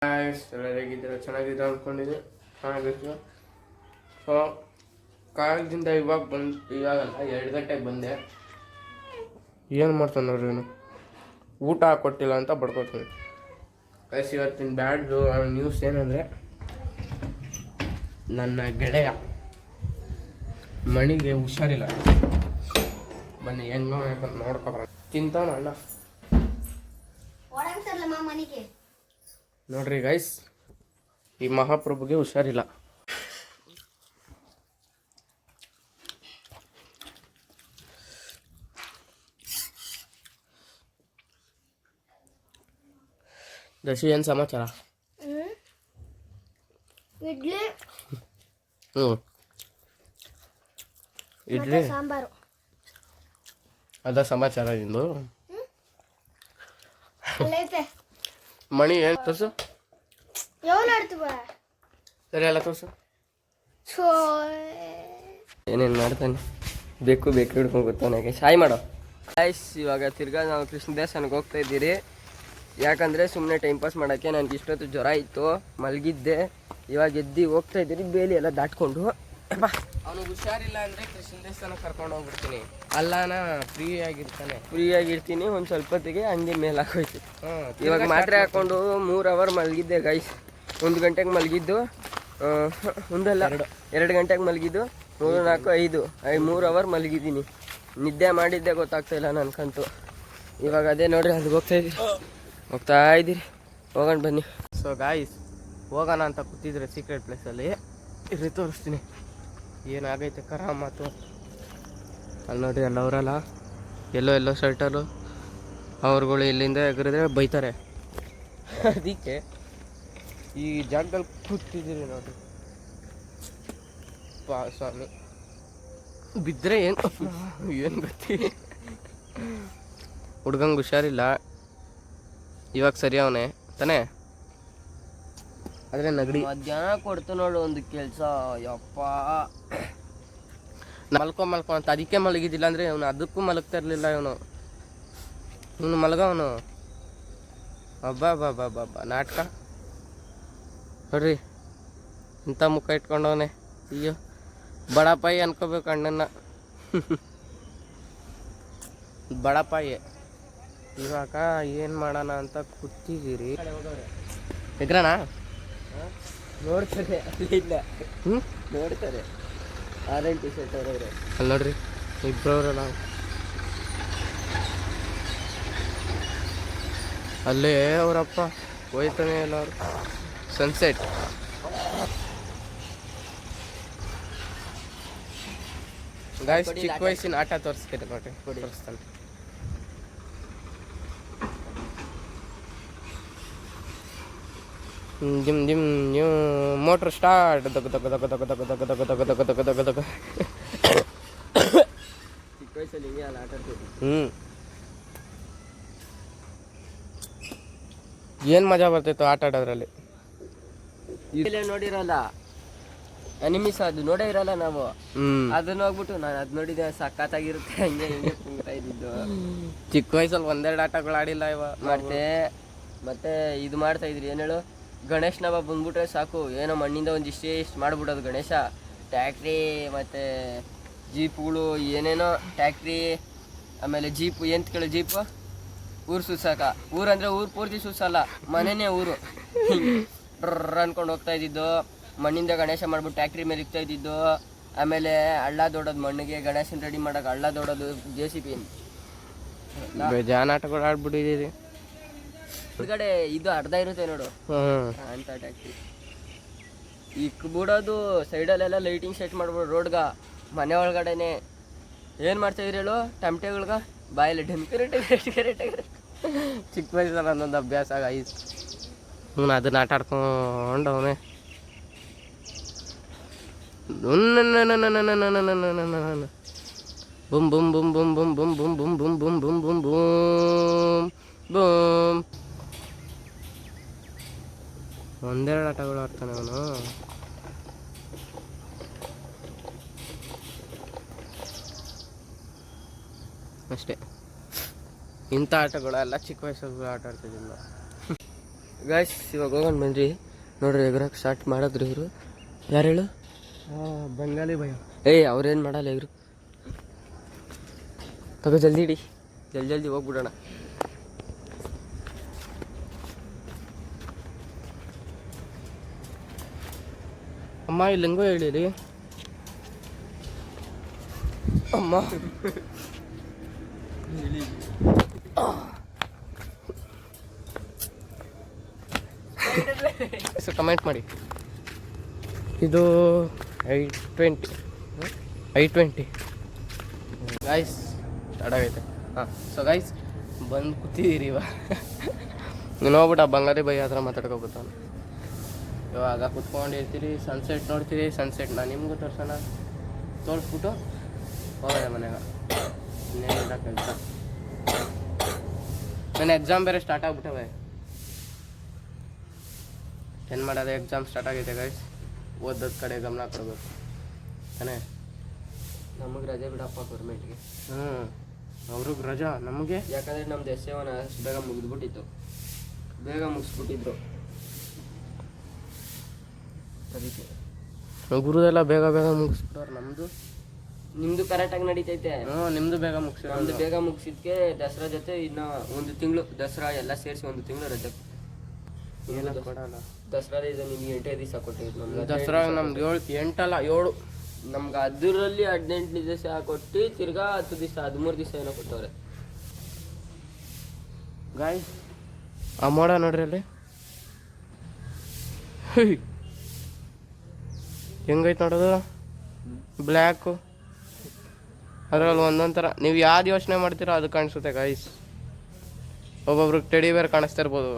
ಎಲ್ಲ ಹೇಗಿದ್ದೀರ? ಚೆನ್ನಾಗಿದ್ದೀರ ಅಂದ್ಕೊಂಡಿದ್ದೆ. ಚೆನ್ನಾಗಿತ್ತು. ಸೊ ಕಾಲೇಜಿಂದ ಇವಾಗಲ್ಲ 2 ಗಂಟೆಗೆ ಬಂದೆ. ಏನು ಮಾಡ್ತಾನೆ ನೋಡ್ರಿ ಇವನು, ಊಟ ಕೊಟ್ಟಿಲ್ಲ ಅಂತ ಬಡ್ಕೋತೀನಿ. ಕೈಸಿ ಇವತ್ತಿನ ಬ್ಯಾಡ್ದು ನ್ಯೂಸ್ ಏನಂದರೆ, ನನ್ನ ಗೆಳೆಯ ಮಣಿಗೆ ಹುಷಾರಿಲ್ಲ. ಬನ್ನಿ ಹೆಂಗೋ ಯಾಕಂತ ನೋಡ್ಕೊಬಾರ. ತಿಂತಾನ ಅಣ್ಣ ನೋಡ್ರಿ ಗೈಸ್, ಈ ಮಹಾಪ್ರಭುಗೆ ಹುಷಾರಿಲ್ಲ. ದಶಿ ಏನು ಸಮಾಚಾರ? ಇಡ್ಲಿ ಇಡ್ಲಿ ಸಾಂಬಾರು ಅದ ಸಮಾಚಾರ ಇಂದು. ಮಣಿ ಏನು ತೋರ್ಸು, ಸರಿ ಎಲ್ಲ ತೋರ್ಸು. ಏನೇನು ಮಾಡ್ತಾನೆ, ಬೇಕು ಹಿಡ್ಕೊಂಡು ಗೊತ್ತಾನೆ. ಶಾಯ್ ಮಾಡೋ ಗೈಸ್. ಇವಾಗ ತಿರ್ಗಾ ನಾವು ಕೃಷ್ಣ ದೇವಸ್ಥಾನಕ್ಕೆ ಹೋಗ್ತಾ ಇದ್ದೀರಿ. ಯಾಕಂದರೆ ಸುಮ್ಮನೆ ಟೈಮ್ ಪಾಸ್ ಮಾಡೋಕ್ಕೆ. ನನಗೆ ಇಷ್ಟೊತ್ತು ಜ್ವರ ಇತ್ತು, ಮಲಗಿದ್ದೆ. ಇವಾಗ ಎದ್ದು ಹೋಗ್ತಾ ಇದ್ದೀರಿ, ಬೇಲಿ ಎಲ್ಲ ದಾಟ್ಕೊಂಡು. ಅವನಿಗೆ ಹುಷಾರಿಲ್ಲ ಅಂದರೆ ಕೃಷ್ಣ ದೇವಸ್ಥಾನಕ್ಕೆ ಕರ್ಕೊಂಡು ಹೋಗ್ಬಿಡ್ತೀನಿ. ಅಲ್ಲಾನ ಫ್ರೀಯಾಗಿರ್ತೀನಿ. ಒಂದು ಸ್ವಲ್ಪ ಹೊತ್ತಿಗೆ ಹಂಗೆ ಮೇಲೆ ಹಾಕೋಯ್ತು. ಇವಾಗ ಮಾತ್ರೆ ಹಾಕ್ಕೊಂಡು 3 ಅವರ್ ಮಲಗಿದ್ದೆ ಗೈಸ್. 1 ಗಂಟೆಗೆ ಮಲಗಿದ್ದು, ಒಂದಲ್ಲ 2 ಗಂಟೆಗೆ ಮಲಗಿದ್ದು, 3, 4, 5 3 ಅವರ್ ಮಲಗಿದ್ದೀನಿ. ನಿದ್ದೆ ಮಾಡಿದ್ದೆ ಗೊತ್ತಾಗ್ತಾಯಿಲ್ಲ ನನಗಂತೂ. ಇವಾಗ ಅದೇ ನೋಡ್ರಿ, ಅಲ್ಲಿಗೆ ಹೋಗ್ತಾ ಇದ್ದೀರಿ. ಹೋಗೋಣ ಬನ್ನಿ. ಸೊ ಗಾಯ್ಸ್, ಹೋಗೋಣ ಅಂತ ಕೂತಿದ್ರೆ ಸೀಕ್ರೆಟ್ ಪ್ಲೇಸಲ್ಲಿ ಇರ್ರಿ, ತೋರಿಸ್ತೀನಿ ಏನಾಗೈತೆ ಕರಾಮತ್ತು. ಅಲ್ಲಿ ನೋಡ್ರಿ, ಅಲ್ಲಿ ಅವರಲ್ಲ ಎಲ್ಲೋ ಶರ್ಟರು ಅವ್ರುಗಳು ಇಲ್ಲಿಂದ ಎಗರಿದ್ರೆ ಬೈತಾರೆ. ಅದಕ್ಕೆ ಈ ಜಾಗದಲ್ಲಿ ಕೂತಿದ್ದೀರಿ ನೋಡ್ರಿ. ಸ್ವಾಮಿ ಬಿದ್ದರೆ ಏನು ಗೊತ್ತಿ. ಹುಡ್ಗಂಗೆ ಹುಷಾರಿಲ್ಲ, ಇವಾಗ ಸರಿ ಅವನೇ ತಾನೇ. ಆದರೆ ನಗಡಿ ಮಧ್ಯಾಹ್ನ ಕೊಡ್ತು ನೋಡು ಒಂದು ಕೆಲಸ. ಯಪ್ಪ ಮಲ್ಕೊ ಅಂತ ಅದಕ್ಕೆ ಮಲಗಿದ್ದಿಲ್ಲ ಅಂದರೆ ಅವನು ಅದಕ್ಕೂ ಮಲಗ್ತಾ ಇರಲಿಲ್ಲ. ಇವನು ಮಲಗವನು. ಹಬ್ಬ ನಾಟಕ ನೋಡ್ರಿ, ಇಂಥ ಮುಖ ಇಟ್ಕೊಂಡವನೆ. ಅಯ್ಯೋ ಬಡಪಾಯಿ ಅನ್ಕೋಬೇಕು ಅಣ್ಣನ. ಬಡಪಾಯಿ. ಇವಾಗ ಏನು ಮಾಡೋಣ ಅಂತ ಕೂತಿದ್ದೀರಿ. ಎಗ್ರಣ ನೋಡ್ತಾರೆ, ಇಲ್ಲ ನೋಡ್ತಾರೆ. ಆರೆಂಜ್ ಟಿ ಶರ್ಟ್ ಅವರವ್ರೆ ಅಲ್ಲಿ ನೋಡ್ರಿ, ಇಬ್ಬರವ್ರಲ್ಲ ಅಲ್ಲೇ ಅವರಪ್ಪ ಹೋಯ್ತಾನೆ ಎಲ್ಲ ಅವರು. ಸನ್ಸೆಟ್ ಗಾಯ್ಸ್, ಚಿಕ್ಕ ವಯಸ್ಸಿನ ಆಟ ತೋರಿಸ್ತೀನಿ ನೋಡ್ರಿ, ತೋರಿಸ್ತಾನೆ. Gym motor start. ಚಿಕ್ಕ ವಯಸ್ಸಲ್ಲಿ ಹಿಂಗೆ ಅಲ್ಲ ಆಟ ಆಡ್ತಿದ್ವಿ. ಏನು ಮಜಾ ಬರ್ತಿತ್ತು ಆಟ ಆಡೋದ್ರಲ್ಲಿ. ಇಲ್ಲೇ ನೋಡಿರಲ್ಲ ಅನಿಮಿಸ್, ಅದು ನೋಡೇ ಇರಲ್ಲ ನಾವು. ಅದನ್ನ ಹೋಗ್ಬಿಟ್ಟು ನಾನು ಅದು ನೋಡಿದ್ದೆ, ಸಖತ್ತಾಗಿರುತ್ತೆ. ಹಂಗೆ ಹಿಂಗೆ ಕುಂಗ್ತಾ ಇದ್ದಿದ್ದು. ಚಿಕ್ಕ ವಯಸ್ಸಲ್ಲಿ 1-2 ಆಟಗಳು ಆಡಿಲ್ಲ ಇವಾಗ. ಮತ್ತೆ ಇದು ಮಾಡ್ತಾ ಇದ್ರಿ, ಏನು ಹೇಳು, ಗಣೇಶನ ಹಬ್ಬ ಬಂದ್ಬಿಟ್ರೆ ಸಾಕು, ಏನೋ ಮಣ್ಣಿಂದ ಒಂದಿಷ್ಟೇ ಇಷ್ಟು ಮಾಡ್ಬಿಡೋದು ಗಣೇಶ. ಟ್ಯಾಕ್ಟ್ರಿ ಮತ್ತು ಜೀಪ್ಗಳು, ಏನೇನೋ ಟ್ಯಾಕ್ಟ್ರಿ, ಆಮೇಲೆ ಜೀಪು, ಎಂತ್ಗಳು ಜೀಪು, ಊರು ಸುಸಾಕ. ಊರಂದರೆ ಊರು ಪೂರ್ತಿ ಸುಸಲ್ಲ, ಮನೆಯೇ ಊರು. ಅನ್ಕೊಂಡು ಹೋಗ್ತಾ ಇದ್ದಿದ್ದು. ಮಣ್ಣಿಂದ ಗಣೇಶ ಮಾಡ್ಬಿಟ್ಟು ಟ್ಯಾಕ್ಟ್ರಿ ಮೇಲೆ ಇಕ್ತಾ ಇದ್ದಿದ್ದು. ಆಮೇಲೆ ಹಳ್ಳ ದೊಡ್ಡೋದು, ಮಣ್ಣಿಗೆ ಗಣೇಶನ ರೆಡಿ ಮಾಡೋಕೆ ಹಳ್ಳ ದೊಡ್ಡೋದು, JCB. ಬೇಜಾನ್ ಆಟಗಳು ಆಡ್ಬಿಟ್ಟಿದ್ದೀರಿ. ಹೊರಗಡೆ ಇದು ಅರ್ಧ ಇರುತ್ತೆ ನೋಡು ಅಂತ ಟ್ಯಾಕ್ಟ್ರಿ. ಬಿಡೋದು ಸೈಡಲ್ಲೆಲ್ಲ ಲೈಟಿಂಗ್ ಸೆಟ್ ಮಾಡ್ಬೋದು ರೋಡ್ಗ. ಮನೆ ಒಳಗಡೆನೆ ಏನು ಮಾಡ್ತಾಯಿದ್ರಿ ಹೇಳು, ಟಮಟೆಗಳ್ಗ ಬಾಯಲ್ಲಿ ಡೆಂಕರೆ. ಚಿಕ್ಕ ವಯಸ್ಸಲ್ಲಿ ಅನ್ನೊಂದು ಅಭ್ಯಾಸ ಆಯ್ತು. ಅದನ್ನ ಆಟ ಆಡ್ಕೊಂಡು ಅವನೇ. ಬುಮ್ ಬುಮ್ ಬುಮ್ ಬುಮ್ ಬುಮ್ ಬುಮ್ ಬುಮ್ ಬುಮ್ ಬುಮ್ ಬುಮ್ ಬುಮ್ ಬುಮ್ ಬೂಮ್ ಬೂಮ್. 1-2 ಆಟಗಳು ಆಡ್ತಾನೆ ಅವನು. ಅಷ್ಟೇ. ಇಂಥ ಆಟಗಳೆಲ್ಲ ಚಿಕ್ಕ ವಯಸ್ಸಲ್ಲಿ ಆಟ ಆಡ್ತಿದ್ದಿಲ್ಲ. ಗಾಯ್ಸ್ ಇವಾಗ ಹೋಗೋಣ ಬನ್ರಿ. ನೋಡ್ರಿ ಎಗ್ರಕ್ಕೆ ಸ್ಟಾರ್ಟ್ ಮಾಡಿದ್ರಿ ಇವರು. ಯಾರು ಹೇಳು? ಬಂಗಾಲಿ ಭಯ. ಅವ್ರೇನು ಮಾಡಲ್ಲ ಇವರು. ತಗೋ ಜಲ್ದಿ ಇಡಿ, ಜಲ್ದಿ ಹೋಗ್ಬಿಡೋಣ. ಅಮ್ಮ ಇಲ್ಲಿ ಹೆಂಗೋ ಹೇಳಿರಿ ಅಮ್ಮ. ಕಮೆಂಟ್ ಮಾಡಿ. ಇದು 820 ಗಾಯ್ಸ್ ಸ್ಟಾರ್ಟ್ ಆಗೈತೆ. ಸೊ ಗಾಯ್ಸ್ ಬಂದು ಕೂತಿದ್ದೀರಿ ಇವಾಗ. ನೀನು ಹೋಗ್ಬಿಟ್ಟು ಆ ಬಂಗಾರಿ ಬೈ ಹತ್ರ ಮಾತಾಡ್ಕೊಬಿಡ್ತಾನೆ. ಇವಾಗ ಕುತ್ಕೊಂಡಿರ್ತೀರಿ, ಸನ್ಸೆಟ್ ನೋಡ್ತೀರಿ. ಸನ್ಸೆಟ್ನ ನಿಮಗೂ ತೋರಿಸ್ಬಿಟ್ಟು ಹೋಗೋದೆ ಮನೆಗೆ. ಇನ್ನೇನಿಲ್ಲ ಕೆಲಸ. ನನ್ನ ಎಕ್ಸಾಮ್ ಬೇರೆ ಸ್ಟಾರ್ಟ್ ಆಗ್ಬಿಟ್ಟವೆ. ಏನು ಮಾಡೋದು, ಎಕ್ಸಾಮ್ ಸ್ಟಾರ್ಟ್ ಆಗೈತೆ ಗೈಸ್. ಓದೋದ ಕಡೆ ಗಮನ ಕೊಡಬೇಕು ತಾನೇ. ನಮಗೆ ರಜೆ ಬಿಡಪ್ಪ ಗೌರ್ಮೆಂಟ್ಗೆ. ಅವ್ರಿಗೆ ರಜಾ, ನಮಗೆ ಯಾಕಂದರೆ ನಮ್ದು ಎಸ್ಸೇವನ ಅಷ್ಟು ಬೇಗ ಮುಗಿದ್ಬಿಟ್ಟಿತ್ತು. ಬೇಗ ಮುಗಿಸ್ಬಿಟ್ಟಿದ್ರು ಅದಕ್ಕೆ. ಗುರುದೆಲ್ಲ ಬೇಗ ಮುಗಿಸ್ಬಿಟ್ಟವ್ರು. ನಿಮ್ಮದು ಕರೆಕ್ಟಾಗಿ ನಡೀತೈತೆ. ನಿಮ್ಮದು ಬೇಗ ಮುಗಿಸಿ. ನಮ್ಮದು ಬೇಗ ಮುಗಿಸಿದ್ಕೆ ದಸರಾ ಜೊತೆ ಇನ್ನು 1 ತಿಂಗಳು, ದಸರಾ ಎಲ್ಲ ಸೇರಿಸಿ 1 ತಿಂಗಳು ರಜೆ. ಏನೋ ಕೊಡಲ್ಲ. ದಸರಾ ಇದು ನಿಮ್ಗೆ 8 ದಿವಸ ಕೊಟ್ಟಿದ್ದು. ನಮ್ಗೆ ದಸರಾ ನಮ್ಗೆ 7 ನಮ್ಗೆ ಅದರಲ್ಲಿ 18 ದಿವಸ ಕೊಟ್ಟು ತಿರ್ಗಾ 10 ದಿವಸ 13 ದಿವಸ ಏನೋ ಕೊಟ್ಟವ್ರೆ ಗಾಯ್ಸ್. ಆ ಮೋಡ ನೋಡ್ರಿ ಅಲ್ಲಿ ಹೆಂಗೈತೆ ನೋಡೋದು, ಬ್ಲ್ಯಾಕು. ಅದರಲ್ಲಿ ಒಂದೊಂದು ಥರ ನೀವು ಯಾವ್ದು ಯೋಚನೆ ಮಾಡ್ತೀರೋ ಅದು ಕಾಣಿಸುತ್ತೆ ಗಾಯ್ಸ್. ಒಬ್ಬೊಬ್ರಿಗೆ ಟೆಡಿ ಬೇರ್ ಕಾಣಿಸ್ತಾ ಇರ್ಬೋದು.